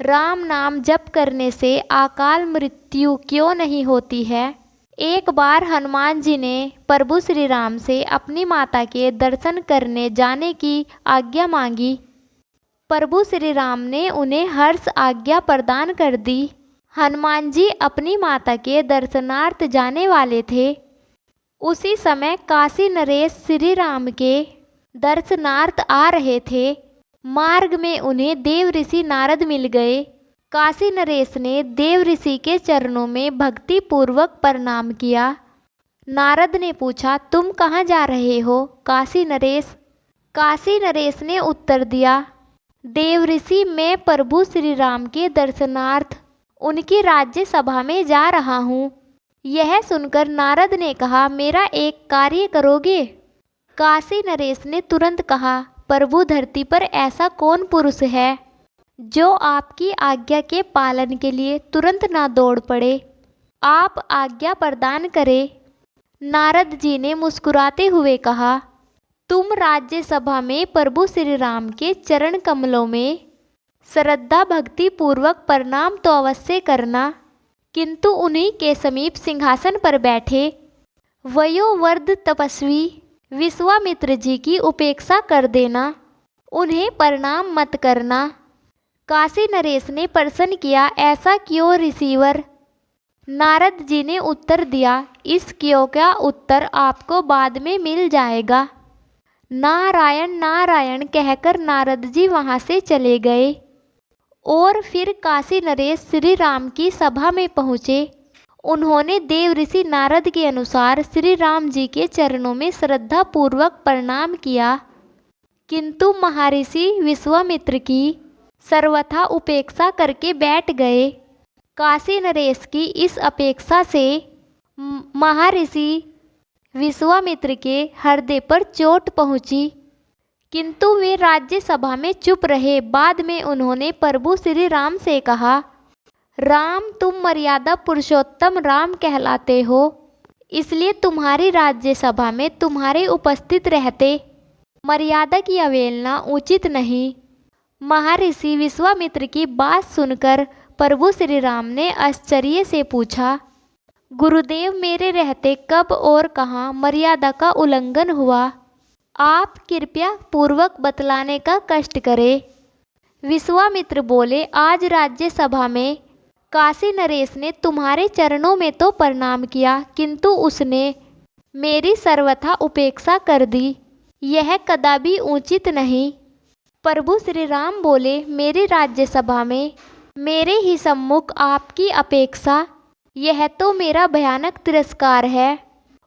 राम नाम जप करने से अकाल मृत्यु क्यों नहीं होती है। एक बार हनुमान जी ने प्रभु श्री राम से अपनी माता के दर्शन करने जाने की आज्ञा मांगी। प्रभु श्री राम ने उन्हें हर्ष आज्ञा प्रदान कर दी। हनुमान जी अपनी माता के दर्शनार्थ जाने वाले थे। उसी समय काशी नरेश श्री राम के दर्शनार्थ आ रहे थे। मार्ग में उन्हें देव ऋषि नारद मिल गए। काशी नरेश ने देव ऋषि के चरणों में भक्ति पूर्वक प्रणाम किया। नारद ने पूछा, तुम कहाँ जा रहे हो काशी नरेश? काशी नरेश ने उत्तर दिया, देव ऋषि मैं प्रभु श्री राम के दर्शनार्थ उनकी राज्य सभा में जा रहा हूँ। यह सुनकर नारद ने कहा, मेरा एक कार्य करोगे? काशी नरेश ने तुरंत कहा, प्रभु धरती पर ऐसा कौन पुरुष है जो आपकी आज्ञा के पालन के लिए तुरंत ना दौड़ पड़े। आप आज्ञा प्रदान करें। नारद जी ने मुस्कुराते हुए कहा, तुम राज्य सभा में प्रभु श्री राम के चरण कमलों में श्रद्धा भक्ति पूर्वक प्रणाम तो अवश्य करना, किंतु उन्हीं के समीप सिंहासन पर बैठे वयोवृद्ध तपस्वी विश्वामित्र जी की उपेक्षा कर देना, उन्हें प्रणाम मत करना। काशी नरेश ने प्रश्न किया, ऐसा क्यों ऋषिवर? नारद जी ने उत्तर दिया, इस क्यों का उत्तर आपको बाद में मिल जाएगा। नारायण नारायण कहकर नारद जी वहाँ से चले गए और फिर काशी नरेश श्री राम की सभा में पहुँचे। उन्होंने देव ऋषि नारद के अनुसार श्री राम जी के चरणों में श्रद्धा पूर्वक प्रणाम किया, किंतु महर्षि विश्वामित्र की सर्वथा उपेक्षा करके बैठ गए। काशी नरेश की इस अपेक्षा से महर्षि विश्वामित्र के हृदय पर चोट पहुँची, किंतु वे राज्य सभा में चुप रहे। बाद में उन्होंने प्रभु श्री राम से कहा, राम तुम मर्यादा पुरुषोत्तम राम कहलाते हो, इसलिए तुम्हारी राज्य सभा में तुम्हारे उपस्थित रहते मर्यादा की अवहेलना उचित नहीं। महर्षि विश्वामित्र की बात सुनकर प्रभु श्री राम ने आश्चर्य से पूछा, गुरुदेव मेरे रहते कब और कहाँ मर्यादा का उल्लंघन हुआ? आप कृपया पूर्वक बतलाने का कष्ट करें। विश्वामित्र बोले, आज राज्य सभा में काशी नरेश ने तुम्हारे चरणों में तो प्रणाम किया, किंतु उसने मेरी सर्वथा उपेक्षा कर दी। यह कदापि उचित नहीं। प्रभु श्री राम बोले, मेरी राज्य सभा में मेरे ही सम्मुख आपकी अपेक्षा, यह तो मेरा भयानक तिरस्कार है।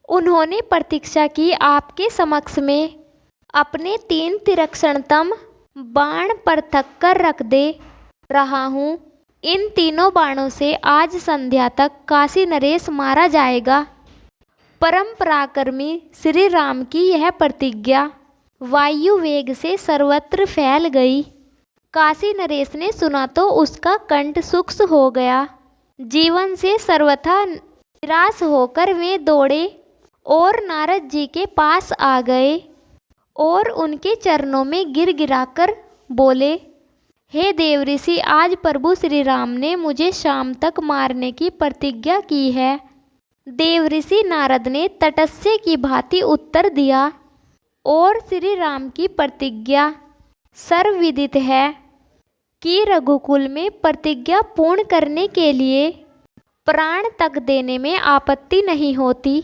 उन्होंने प्रतीक्षा की आपके समक्ष में अपने 3 तीक्ष्णतम बाण पृथक कर रख दे रहा हूँ। इन तीनों बाणों से आज संध्या तक काशी नरेश मारा जाएगा। परम पराक्रमी श्री राम की यह प्रतिज्ञा वायु वेग से सर्वत्र फैल गई। काशी नरेश ने सुना तो उसका कंठ सूक्ष्म हो गया। जीवन से सर्वथा निराश होकर वे दौड़े और नारद जी के पास आ गए और उनके चरणों में गिर गिराकर बोले, हे देव ऋषि, आज प्रभु श्री राम ने मुझे शाम तक मारने की प्रतिज्ञा की है। देव ऋषि नारद ने तटस्थ की भांति उत्तर दिया और श्री राम की प्रतिज्ञा सर्वविदित है कि रघुकुल में प्रतिज्ञा पूर्ण करने के लिए प्राण तक देने में आपत्ति नहीं होती।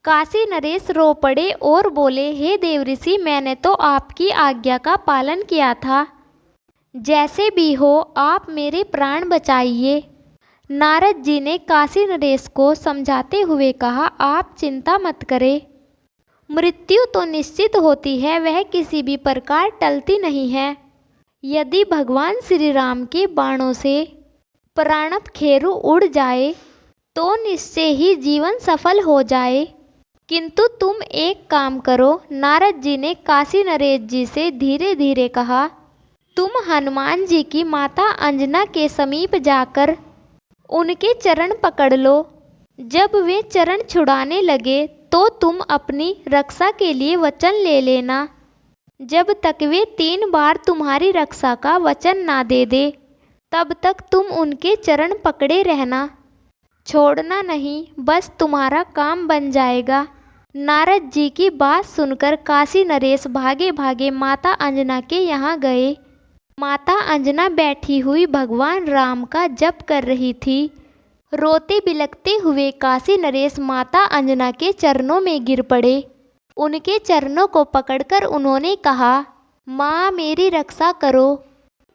काशी नरेश रो पड़े और बोले, हे देव ऋषि, मैंने तो आपकी आज्ञा का पालन किया था। जैसे भी हो आप मेरे प्राण बचाइए। नारद जी ने काशी नरेश को समझाते हुए कहा, आप चिंता मत करें। मृत्यु तो निश्चित होती है, वह किसी भी प्रकार टलती नहीं है। यदि भगवान श्री राम के बाणों से प्राणत खेरु उड़ जाए तो निश्चय ही जीवन सफल हो जाए। किंतु तुम एक काम करो। नारद जी ने काशी नरेश जी से धीरे धीरे कहा, तुम हनुमान जी की माता अंजना के समीप जाकर उनके चरण पकड़ लो। जब वे चरण छुड़ाने लगे तो तुम अपनी रक्षा के लिए वचन ले लेना। जब तक वे 3 बार तुम्हारी रक्षा का वचन ना दे दे तब तक तुम उनके चरण पकड़े रहना, छोड़ना नहीं, बस तुम्हारा काम बन जाएगा। नारद जी की बात सुनकर काशी नरेश भागे भागे माता अंजना के यहाँ गए। माता अंजना बैठी हुई भगवान राम का जप कर रही थी। रोते बिलखते हुए काशी नरेश माता अंजना के चरणों में गिर पड़े। उनके चरणों को पकड़कर उन्होंने कहा, माँ मेरी रक्षा करो।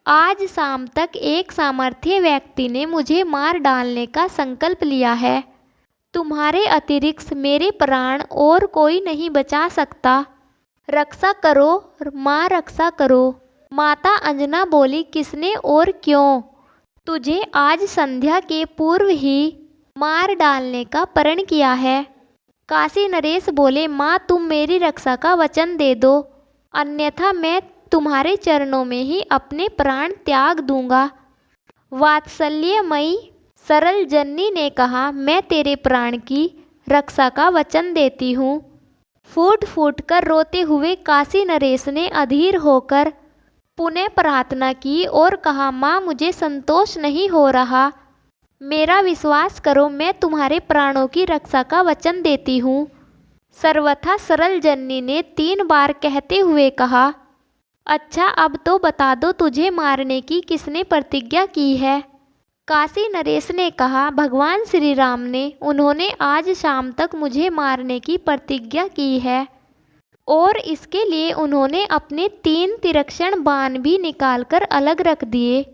आज शाम तक एक सामर्थ्य व्यक्ति ने मुझे मार डालने का संकल्प लिया है। तुम्हारे अतिरिक्त मेरे प्राण और कोई नहीं बचा सकता। रक्षा करो माँ, रक्षा करो। माता अंजना बोली, किसने और क्यों? तुझे आज संध्या के पूर्व ही मार डालने का प्रण किया है। काशी नरेश बोले, माँ तुम मेरी रक्षा का वचन दे दो, अन्यथा मैं तुम्हारे चरणों में ही अपने प्राण त्याग दूंगा। वात्सल्यमयी सरल जननी ने कहा, मैं तेरे प्राण की रक्षा का वचन देती हूँ। फूट फूट कर रोते हुए काशी नरेश ने अधीर होकर पुनः प्रार्थना की और कहा, माँ मुझे संतोष नहीं हो रहा, मेरा विश्वास करो, मैं तुम्हारे प्राणों की रक्षा का वचन देती हूँ। सर्वथा सरल जननी ने 3 बार कहते हुए कहा, अच्छा अब तो बता दो तुझे मारने की किसने प्रतिज्ञा की है? काशी नरेश ने कहा, भगवान श्री राम ने। उन्होंने आज शाम तक मुझे मारने की प्रतिज्ञा की है और इसके लिए उन्होंने अपने 3 तीक्ष्ण बाण भी निकालकर अलग रख दिए।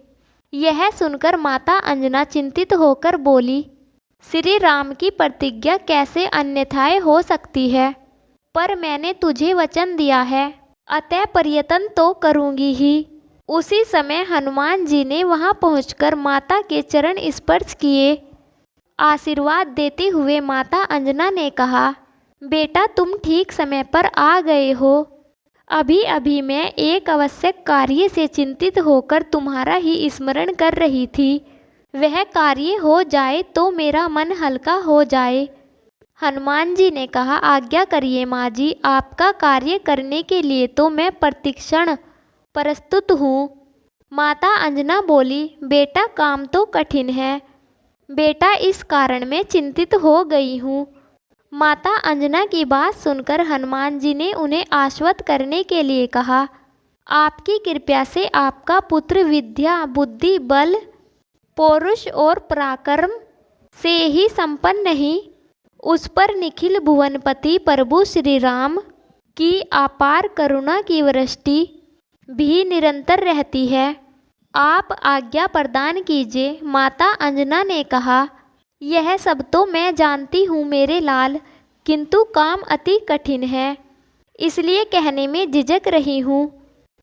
यह सुनकर माता अंजना चिंतित होकर बोली, श्री राम की प्रतिज्ञा कैसे अन्यथाए हो सकती है? पर मैंने तुझे वचन दिया है, अतः प्रयत्न तो करूंगी ही। उसी समय हनुमान जी ने वहां पहुंचकर माता के चरण स्पर्श किए। आशीर्वाद देते हुए माता अंजना ने कहा, बेटा तुम ठीक समय पर आ गए हो। अभी अभी मैं एक आवश्यक कार्य से चिंतित होकर तुम्हारा ही स्मरण कर रही थी। वह कार्य हो जाए तो मेरा मन हल्का हो जाए। हनुमान जी ने कहा, आज्ञा करिए माँ जी, आपका कार्य करने के लिए तो मैं प्रतिक्षण प्रस्तुत हूँ। माता अंजना बोली, बेटा काम तो कठिन है बेटा, इस कारण मैं चिंतित हो गई हूँ। माता अंजना की बात सुनकर हनुमान जी ने उन्हें आश्वस्त करने के लिए कहा, आपकी कृपा से आपका पुत्र विद्या बुद्धि बल पौरुष और पराक्रम से ही संपन्न नहीं, उस पर निखिल भुवनपति प्रभु श्री राम की अपार करुणा की वृष्टि भी निरंतर रहती है। आप आज्ञा प्रदान कीजिए। माता अंजना ने कहा, यह सब तो मैं जानती हूँ मेरे लाल, किंतु काम अति कठिन है, इसलिए कहने में झिझक रही हूँ।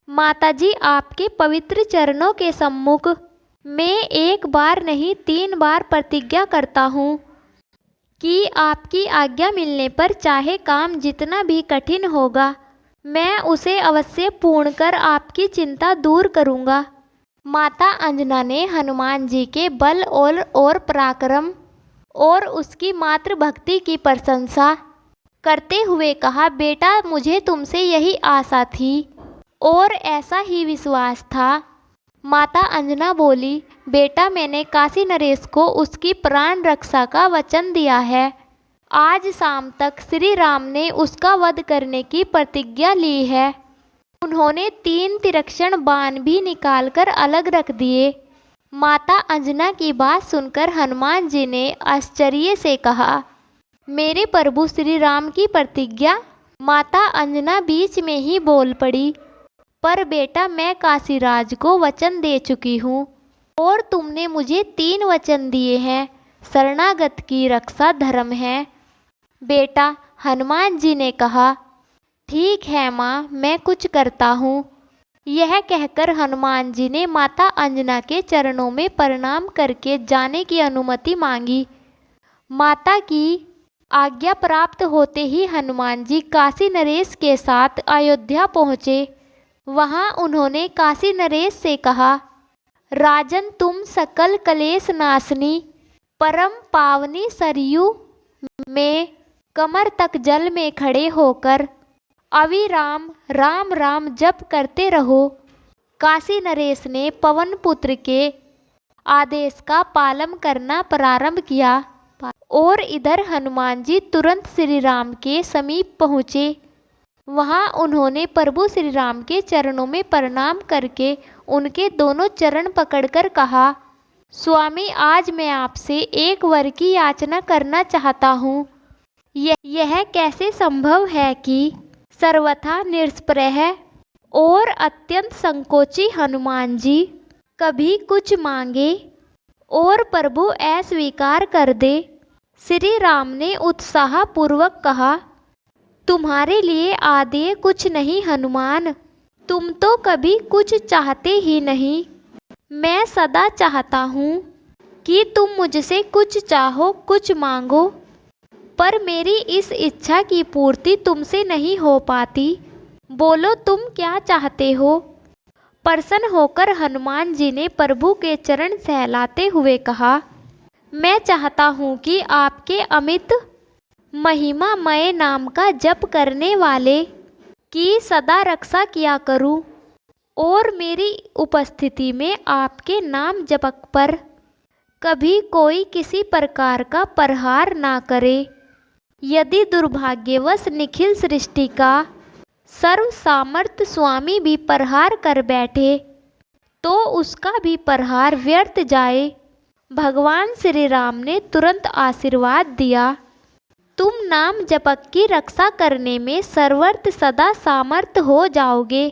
माताजी आपके पवित्र चरणों के सम्मुख मैं एक बार नहीं 3 बार प्रतिज्ञा करता हूँ कि आपकी आज्ञा मिलने पर चाहे काम जितना भी कठिन होगा, मैं उसे अवश्य पूर्ण कर आपकी चिंता दूर करूँगा। माता अंजना ने हनुमान जी के बल और पराक्रम और उसकी मातृभक्ति की प्रशंसा करते हुए कहा, बेटा मुझे तुमसे यही आशा थी और ऐसा ही विश्वास था। माता अंजना बोली, बेटा मैंने काशी नरेश को उसकी प्राण रक्षा का वचन दिया है। आज शाम तक श्री राम ने उसका वध करने की प्रतिज्ञा ली है। उन्होंने 3 तीक्ष्ण बाण भी निकालकर अलग रख दिए। माता अंजना की बात सुनकर हनुमान जी ने आश्चर्य से कहा, मेरे प्रभु श्री राम की प्रतिज्ञा? माता अंजना बीच में ही बोल पड़ी, पर बेटा मैं काशीराज को वचन दे चुकी हूँ और तुमने मुझे 3 वचन दिए हैं। शरणागत की रक्षा धर्म है। बेटा हनुमान जी ने कहा, ठीक है माँ, मैं कुछ करता हूँ। यह कहकर हनुमान जी ने माता अंजना के चरणों में प्रणाम करके जाने की अनुमति मांगी। माता की आज्ञा प्राप्त होते ही हनुमान जी काशी नरेश के साथ अयोध्या पहुँचे। वहाँ उन्होंने काशी नरेश से कहा, राजन तुम सकल कलेश नाशनी परम पावनी सरयू में कमर तक जल में खड़े होकर अविराम राम राम जप करते रहो। काशी नरेश ने पवन पुत्र के आदेश का पालन करना प्रारंभ किया और इधर हनुमान जी तुरंत श्री राम के समीप पहुँचे। वहाँ उन्होंने प्रभु श्री राम के चरणों में प्रणाम करके उनके दोनों चरण पकड़कर कहा, स्वामी, आज मैं आपसे एक वर की याचना करना चाहता हूँ। यह कैसे संभव है कि सर्वथा निष्प्रह और अत्यंत संकोची हनुमान जी कभी कुछ मांगे और प्रभु अस्वीकार कर दे। श्री राम ने उत्साहपूर्वक कहा, तुम्हारे लिए आदेय कुछ नहीं हनुमान, तुम तो कभी कुछ चाहते ही नहीं। मैं सदा चाहता हूँ कि तुम मुझसे कुछ चाहो, कुछ मांगो, पर मेरी इस इच्छा की पूर्ति तुमसे नहीं हो पाती। बोलो तुम क्या चाहते हो। प्रसन्न होकर हनुमान जी ने प्रभु के चरण सहलाते हुए कहा, मैं चाहता हूँ कि आपके अमित महिमामय नाम का जप करने वाले की सदा रक्षा किया करूँ और मेरी उपस्थिति में आपके नाम जपक पर कभी कोई किसी प्रकार का प्रहार ना करे। यदि दुर्भाग्यवश निखिल सृष्टि का सर्व सामर्थ्य स्वामी भी प्रहार कर बैठे तो उसका भी प्रहार व्यर्थ जाए। भगवान श्री राम ने तुरंत आशीर्वाद दिया, तुम नाम जपक की रक्षा करने में सर्वत्र सदा सामर्थ हो जाओगे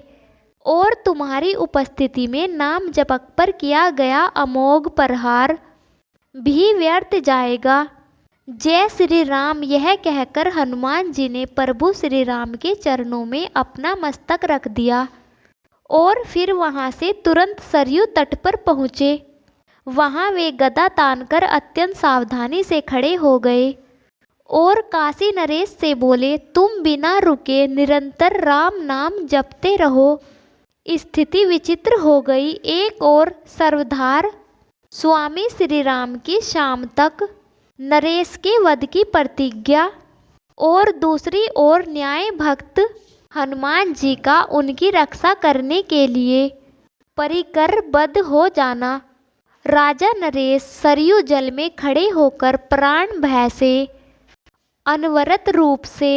और तुम्हारी उपस्थिति में नाम जपक पर किया गया अमोघ प्रहार भी व्यर्थ जाएगा। जय श्री राम। यह कहकर हनुमान जी ने प्रभु श्री राम के चरणों में अपना मस्तक रख दिया और फिर वहां से तुरंत सरयू तट पर पहुँचे। वहां वे गदा तानकर अत्यंत सावधानी से खड़े हो गए और काशी नरेश से बोले, तुम बिना रुके निरंतर राम नाम जपते रहो। स्थिति विचित्र हो गई। एक और सर्वधार स्वामी श्री राम की शाम तक नरेश के वध की प्रतिज्ञा और दूसरी ओर न्याय भक्त हनुमान जी का उनकी रक्षा करने के लिए परिकरबद्ध हो जाना। राजा नरेश सरयू जल में खड़े होकर प्राण भय से अनवरत रूप से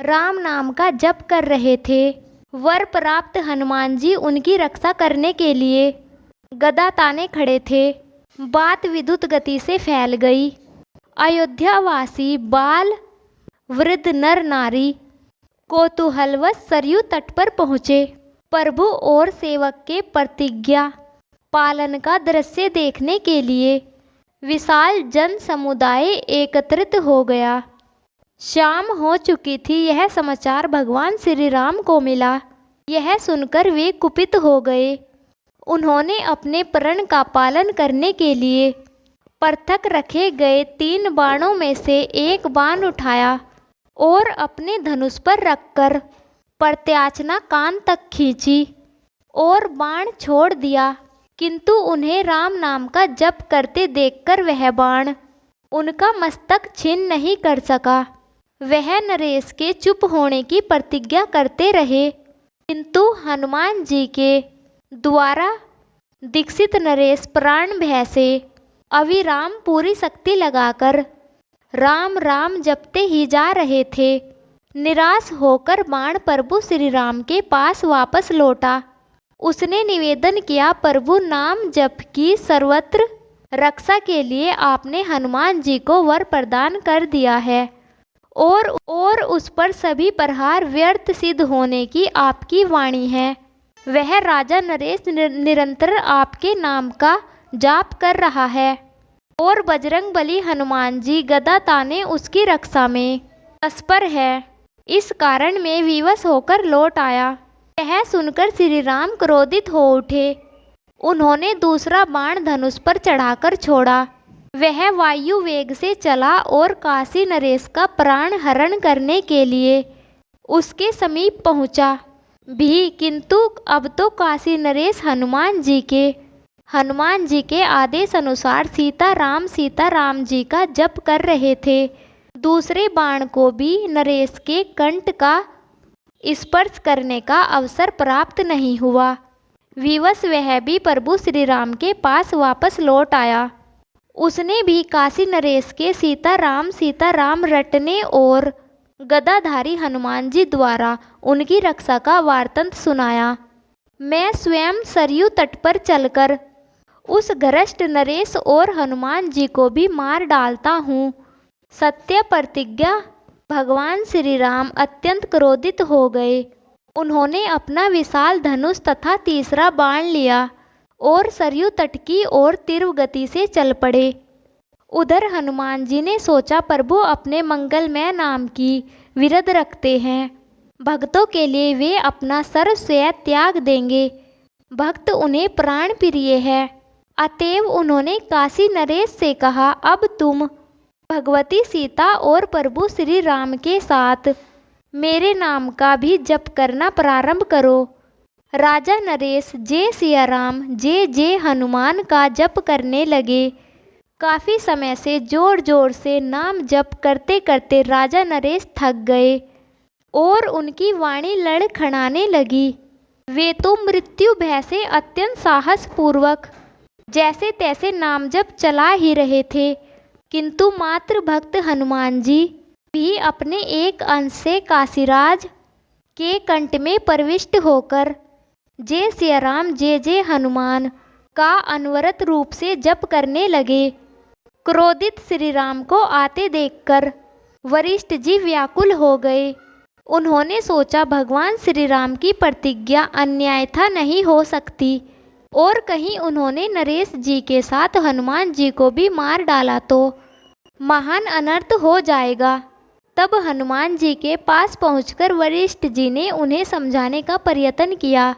राम नाम का जप कर रहे थे। वर प्राप्त हनुमान जी उनकी रक्षा करने के लिए गदा ताने खड़े थे। बात विद्युत गति से फैल गई। अयोध्यावासी बाल वृद्ध नर नारी कौतूहलवश सरयू तट पर पहुँचे। प्रभु और सेवक के प्रतिज्ञा पालन का दृश्य देखने के लिए विशाल जन समुदाय एकत्रित हो गया। शाम हो चुकी थी। यह समाचार भगवान श्री राम को मिला। यह सुनकर वे कुपित हो गए। उन्होंने अपने प्रण का पालन करने के लिए पृथक रखे गए 3 बाणों में से एक बाण उठाया और अपने धनुष पर रखकर प्रत्याचना कान तक खींची और बाण छोड़ दिया, किंतु उन्हें राम नाम का जप करते देखकर वह बाण उनका मस्तक छीन नहीं कर सका। वह नरेश के चुप होने की प्रतिज्ञा करते रहे, किंतु हनुमान जी के द्वारा दीक्षित नरेश प्राण भय से अविराम पूरी शक्ति लगाकर राम राम जपते ही जा रहे थे। निराश होकर बाण प्रभु श्री राम के पास वापस लौटा। उसने निवेदन किया, प्रभु नाम जप की सर्वत्र रक्षा के लिए आपने हनुमान जी को वर प्रदान कर दिया है और उस पर सभी प्रहार व्यर्थ सिद्ध होने की आपकी वाणी है। वह राजा नरेश निरंतर आपके नाम का जाप कर रहा है और बजरंग बली हनुमान जी गदा ताने उसकी रक्षा में तत्पर है। इस कारण मैं विवश होकर लौट आया। यह सुनकर श्री राम क्रोधित हो उठे। उन्होंने दूसरा बाण धनुष पर चढ़ाकर छोड़ा। वह वायु वेग से चला और काशी नरेश का प्राण हरण करने के लिए उसके समीप पहुंचा भी, किंतु अब तो काशी नरेश हनुमान जी के आदेश अनुसार सीता राम जी का जप कर रहे थे। दूसरे बाण को भी नरेश के कंठ का स्पर्श करने का अवसर प्राप्त नहीं हुआ। विवश वह भी प्रभु श्री राम के पास वापस लौट आया। उसने भी काशी नरेश के सीताराम रटने और गदाधारी हनुमान जी द्वारा उनकी रक्षा का वार्तंत सुनाया। मैं स्वयं सरयू तट पर चलकर उस घृष्ट नरेश और हनुमान जी को भी मार डालता हूँ। सत्य प्रतिज्ञा। भगवान श्री राम अत्यंत क्रोधित हो गए। उन्होंने अपना विशाल धनुष तथा तीसरा बाण लिया और सरयू तट की ओर तीव्र गति से चल पड़े। उधर हनुमान जी ने सोचा, प्रभु अपने मंगलमय नाम की विरध रखते हैं, भक्तों के लिए वे अपना सर्वस्व त्याग देंगे। भक्त उन्हें प्राण प्रिय है। अतएव उन्होंने काशी नरेश से कहा, अब तुम भगवती सीता और प्रभु श्री राम के साथ मेरे नाम का भी जप करना प्रारंभ करो। राजा नरेश जय सिया राम जय जय हनुमान का जप करने लगे। काफ़ी समय से जोर जोर से नाम जप करते करते राजा नरेश थक गए और उनकी वाणी लड़खड़ाने लगी। वे तो मृत्यु भय से अत्यंत साहस पूर्वक जैसे तैसे नाम जप चला ही रहे थे, किंतु मात्र भक्त हनुमान जी भी अपने एक अंश से काशीराज के कंठ में प्रविष्ट होकर जय सिया राम जय जय हनुमान का अनवरत रूप से जप करने लगे। क्रोधित श्री राम को आते देखकर वरिष्ठ जी व्याकुल हो गए। उन्होंने सोचा, भगवान श्री राम की प्रतिज्ञा अन्यायथा नहीं हो सकती, और कहीं उन्होंने नरेश जी के साथ हनुमान जी को भी मार डाला तो महान अनर्थ हो जाएगा। तब हनुमान जी के पास पहुंचकर वरिष्ठ जी ने उन्हें समझाने का प्रयत्न किया।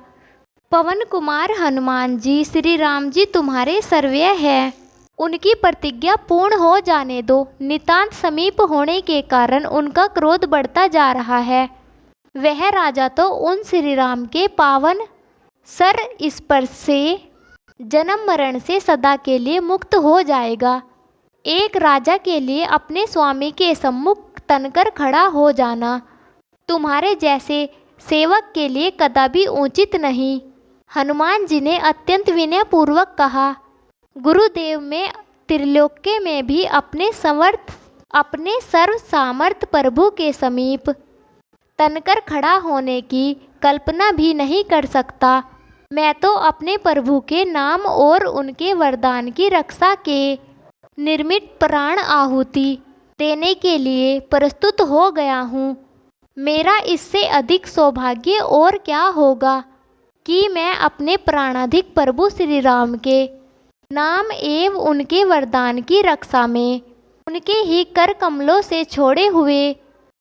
पवन कुमार हनुमान जी, श्री राम जी तुम्हारे सर्वस्व है, उनकी प्रतिज्ञा पूर्ण हो जाने दो। नितांत समीप होने के कारण उनका क्रोध बढ़ता जा रहा है। वह राजा तो उन श्री राम के पावन सर स्पर्श से जन्म मरण से सदा के लिए मुक्त हो जाएगा। एक राजा के लिए अपने स्वामी के सम्मुख तनकर खड़ा हो जाना तुम्हारे जैसे सेवक के लिए कदापि उचित नहीं। हनुमान जी ने अत्यंत विनयपूर्वक कहा, गुरुदेव, मैं त्रिलोक्य में भी अपने सर्व सामर्थ प्रभु के समीप तनकर खड़ा होने की कल्पना भी नहीं कर सकता। मैं तो अपने प्रभु के नाम और उनके वरदान की रक्षा के निर्मित प्राण आहुति देने के लिए प्रस्तुत हो गया हूँ। मेरा इससे अधिक सौभाग्य और क्या होगा कि मैं अपने प्राणाधिक प्रभु श्री राम के नाम एवं उनके वरदान की रक्षा में उनके ही कर कमलों से छोड़े हुए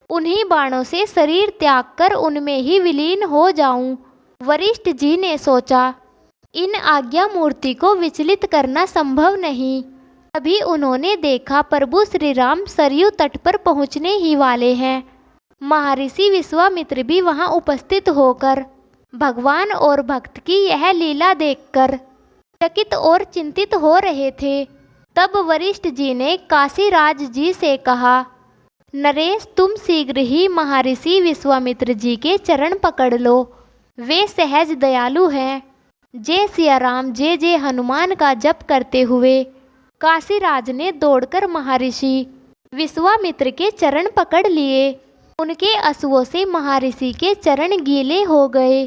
उन्हीं बाणों से शरीर त्याग कर उनमें ही विलीन हो जाऊं। वरिष्ठ जी ने सोचा, इन आज्ञा मूर्ति को विचलित करना संभव नहीं। तभी उन्होंने देखा, प्रभु श्री राम सरयू तट पर पहुँचने ही वाले हैं। महर्षि विश्वामित्र भी वहां उपस्थित होकर भगवान और भक्त की यह लीला देखकर चकित और चिंतित हो रहे थे। तब वरिष्ठ जी ने काशीराज जी से कहा, नरेश, तुम शीघ्र ही महर्षि विश्वामित्र जी के चरण पकड़ लो। वे सहज दयालु हैं। जय सिया राम जय जय हनुमान का जप करते हुए काशीराज ने दौड़कर महर्षि विश्वामित्र के चरण पकड़ लिए। उनके अश्वों से महर्षि के चरण गीले हो गए।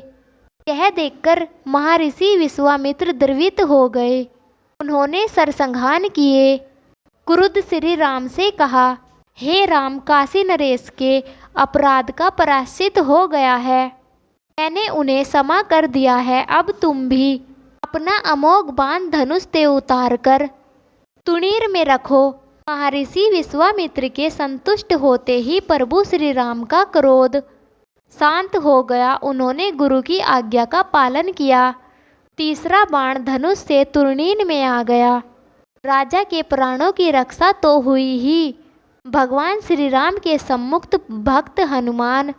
यह देखकर महर्षि विश्वामित्र द्रवित हो गए। उन्होंने सरसंघान किए। क्रुद्ध श्री राम से कहा, हे राम, काशी नरेश के अपराध का प्रायश्चित हो गया है। मैंने उन्हें क्षमा कर दिया है। अब तुम भी अपना अमोघ बाण धनुष से उतार कर तुणीर में रखो। महर्षि विश्वामित्र के संतुष्ट होते ही प्रभु श्री राम का क्रोध शांत हो गया। उन्होंने गुरु की आज्ञा का पालन किया। तीसरा बाण धनुष से तुर्नीन में आ गया। राजा के प्राणों की रक्षा तो हुई ही, भगवान श्री राम के सम्मुख भक्त हनुमान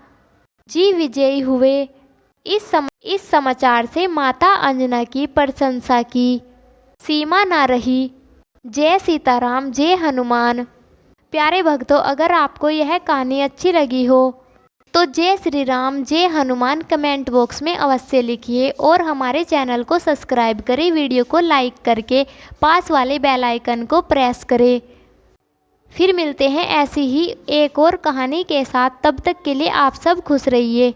जी विजयी हुए। इस समाचार से माता अंजना की प्रशंसा की सीमा ना रही। जय सीताराम जय हनुमान। प्यारे भक्तों, अगर आपको यह कहानी अच्छी लगी हो तो जय श्री राम, जय हनुमान कमेंट बॉक्स में अवश्य लिखिए और हमारे चैनल को सब्सक्राइब करें, वीडियो को लाइक करके पास वाले बेल आइकन को प्रेस करें। फिर मिलते हैं ऐसी ही एक और कहानी के साथ, तब तक के लिए आप सब खुश रहिए।